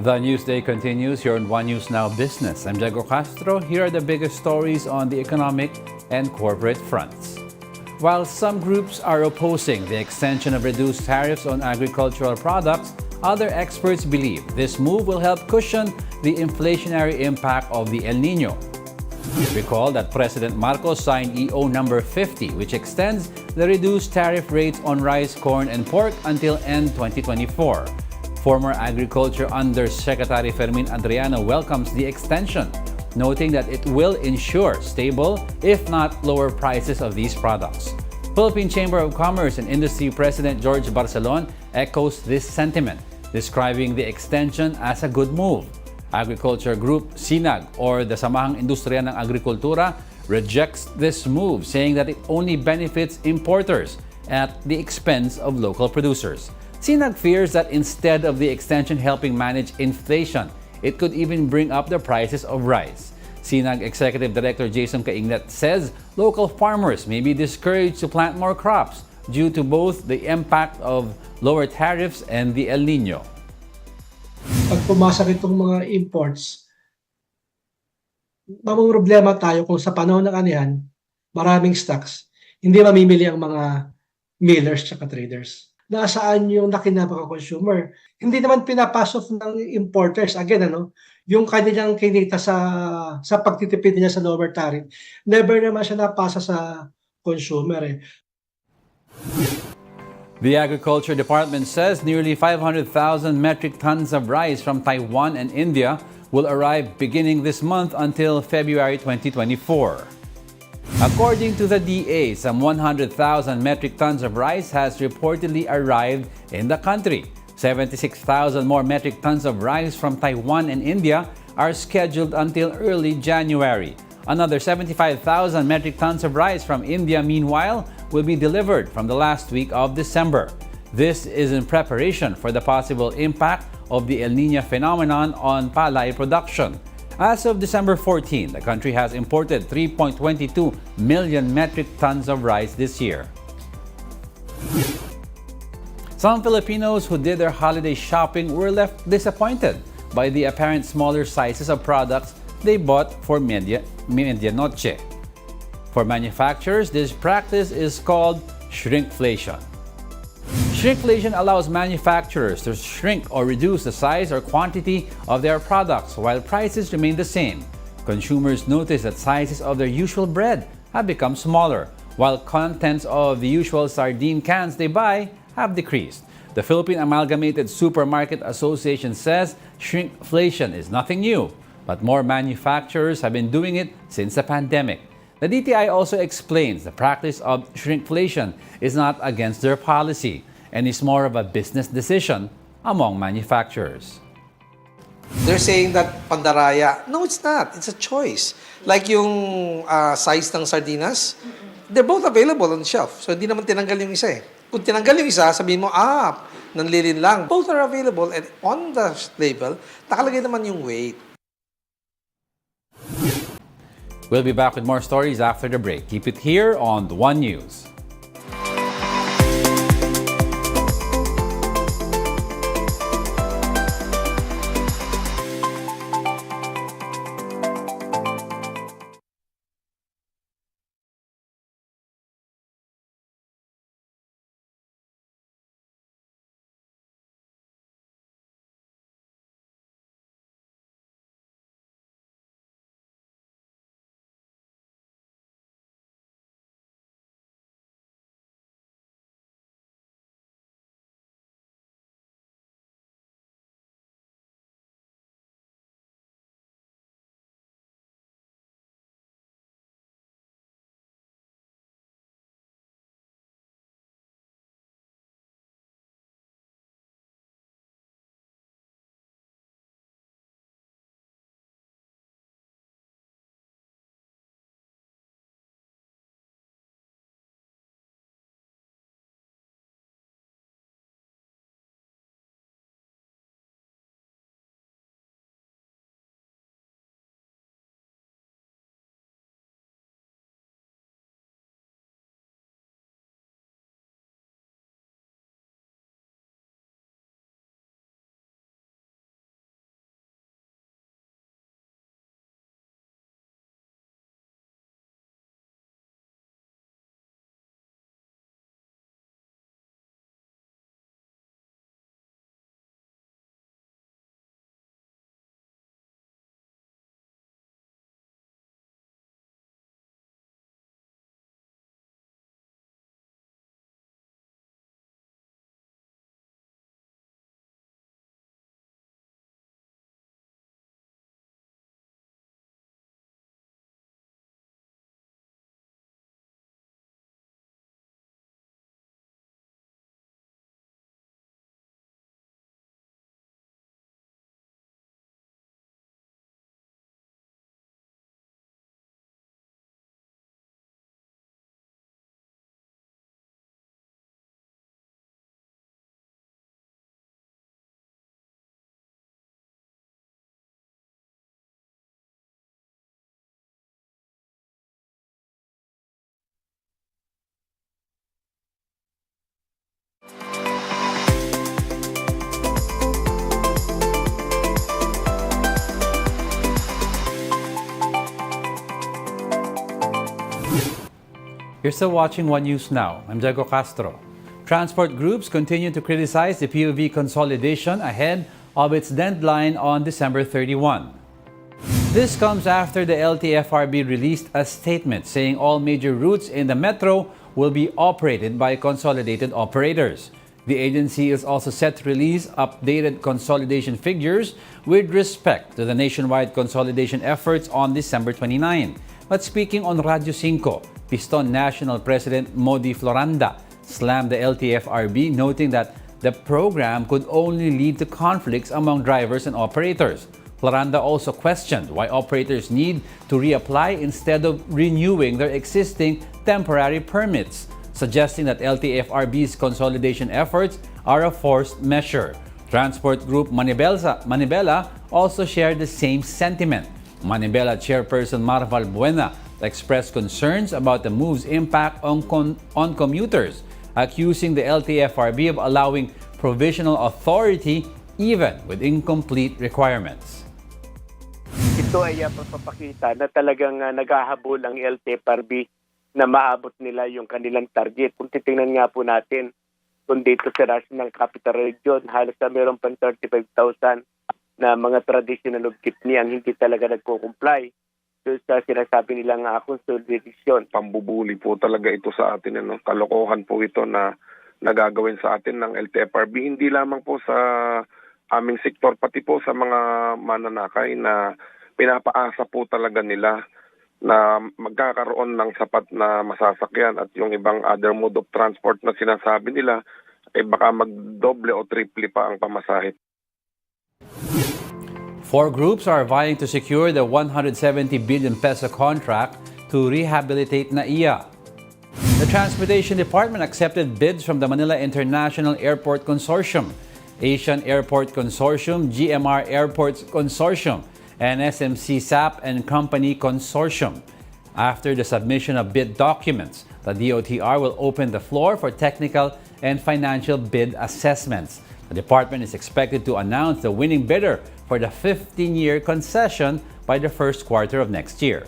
The Newsday continues here on One News Now Business. I'm Diego Castro. Here are the biggest stories on the economic and corporate fronts. While some groups are opposing the extension of reduced tariffs on agricultural products, other experts believe this move will help cushion the inflationary impact of the El Niño. Recall that President Marcos signed EO number 50, which extends the reduced tariff rates on rice, corn, and pork until end 2024. Former Agriculture Undersecretary Fermin Adriano welcomes the extension, noting that it will ensure stable, if not lower prices of these products. Philippine Chamber of Commerce and Industry President George Barcelon echoes this sentiment, describing the extension as a good move. Agriculture Group SPNEC, or the Samahang Industriya ng Agrikultura, rejects this move, saying that it only benefits importers at the expense of local producers. SPNEC fears that instead of the extension helping manage inflation, it could even bring up the prices of rice. SPNEC Executive Director Jason Cainglat says local farmers may be discouraged to plant more crops due to both the impact of lower tariffs and the El Niño. Pag pumasok itong mga imports, mamumroblema tayo kung sa panahon ng anihan, maraming stocks, hindi mamimili ang mga millers at traders. Nasaan yung nakinabang consumer? Hindi naman pinapasok ng importers, again, yung kanilang kinita sa pagtitipid niya sa lower tariff, never naman siya napasa sa consumer. The Agriculture Department says nearly 500,000 metric tons of rice from Taiwan and India will arrive beginning this month until February 2024. According to the DA, some 100,000 metric tons of rice has reportedly arrived in the country. 76,000 more metric tons of rice from Taiwan and India are scheduled until early January. Another 75,000 metric tons of rice from India, meanwhile, will be delivered from the last week of December. This is in preparation for the possible impact of the El Niño phenomenon on palay production. As of December 14, the country has imported 3.22 million metric tons of rice this year. Some Filipinos who did their holiday shopping were left disappointed by the apparent smaller sizes of products they bought for medianoche. For manufacturers, this practice is called shrinkflation. Shrinkflation allows manufacturers to shrink or reduce the size or quantity of their products while prices remain the same. Consumers notice that sizes of their usual bread have become smaller, while contents of the usual sardine cans they buy have decreased. The Philippine Amalgamated Supermarket Association says shrinkflation is nothing new, but more manufacturers have been doing it since the pandemic. The DTI also explains the practice of shrinkflation is not against their policy and is more of a business decision among manufacturers. They're saying that pandaraya. No, it's not. It's a choice. Like yung size ng sardinas, they're both available on the shelf. So, hindi naman tinanggal yung isa eh. Kung tinanggal yung isa, sabihin mo, nanlilin lang. Both are available and on the label, nakalagay naman yung weight. We'll be back with more stories after the break. Keep it here on The One News. You're still watching One News Now. I'm Diego Castro. Transport groups continue to criticize the POV consolidation ahead of its deadline on December 31. This comes after the LTFRB released a statement saying all major routes in the metro will be operated by consolidated operators. The agency is also set to release updated consolidation figures with respect to the nationwide consolidation efforts on December 29. But speaking on Radyo 5, Piston National President Modi Floranda slammed the LTFRB, noting that the program could only lead to conflicts among drivers and operators. Floranda also questioned why operators need to reapply instead of renewing their existing temporary permits, suggesting that LTFRB's consolidation efforts are a forced measure. Transport group Manibela also shared the same sentiment. Manibela chairperson Marval Buena expressed concerns about the move's impact on commuters, accusing the LTFRB of allowing provisional authority even with incomplete requirements. Ito ay pagpapakita na talagang naghahabol ang LTFRB na maabot nila yung kanilang target. Kung titingnan nga po natin, kung dito sa National Capital Region, halos na meron pang 35,000 na mga traditional of jeepney ang hindi talaga nagko-comply. So sa sinasabi nilang consolidation. Pambubuli po talaga ito sa atin. Kalokohan po ito na nagagawin sa atin ng LTFRB. Hindi lamang po sa aming sektor, pati po sa mga mananakay na pinapaasa po talaga nila na magkakaroon ng sapat na masasakyan at yung ibang other mode of transport na sinasabi nila baka magdoble o triple pa ang pamasahe. 4 groups are vying to secure the 170 billion peso contract to rehabilitate NAIA. The Transportation Department accepted bids from the Manila International Airport Consortium, Asian Airport Consortium, GMR Airports Consortium, and SMC SAP and Company Consortium. After the submission of bid documents, the DOTR will open the floor for technical and financial bid assessments. The department is expected to announce the winning bidder for the 15-year concession by the first quarter of next year.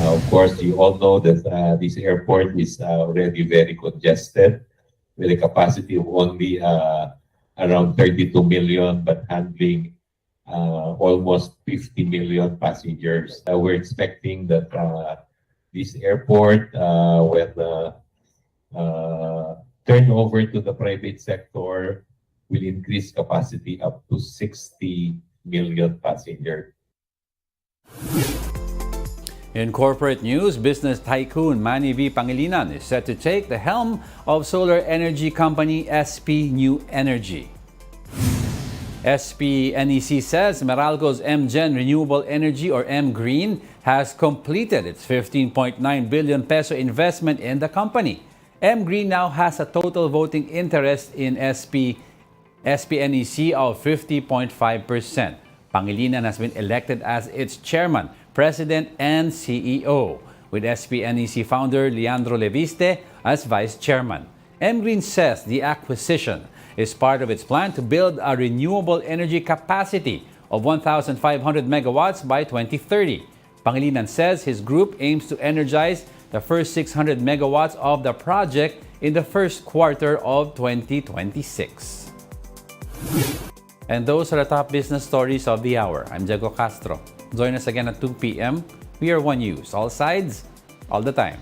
Of course, you all know that this airport is already very congested with a capacity of only around 32 million, but handling almost 50 million passengers. We're expecting that this airport, when turned over to the private sector, will increase capacity up to 60 million passengers. In corporate news, business tycoon Manny Pangilinan is set to take the helm of solar energy company SPNEC Energy. SPNEC says Meralco's MGen Renewable Energy or MGreen has completed its 15.9 billion peso investment in the company. MGreen now has a total voting interest in SPNEC of 50.5%. Pangilinan has been elected as its chairman, president, and CEO, with SPNEC founder Leandro Leviste as vice chairman. MGreen says the acquisition is part of its plan to build a renewable energy capacity of 1,500 megawatts by 2030. Pangilinan says his group aims to energize the first 600 megawatts of the project in the first quarter of 2026. And those are the top business stories of the hour. I'm Diego Castro. Join us again at 2 p.m. We are One News, all sides, all the time.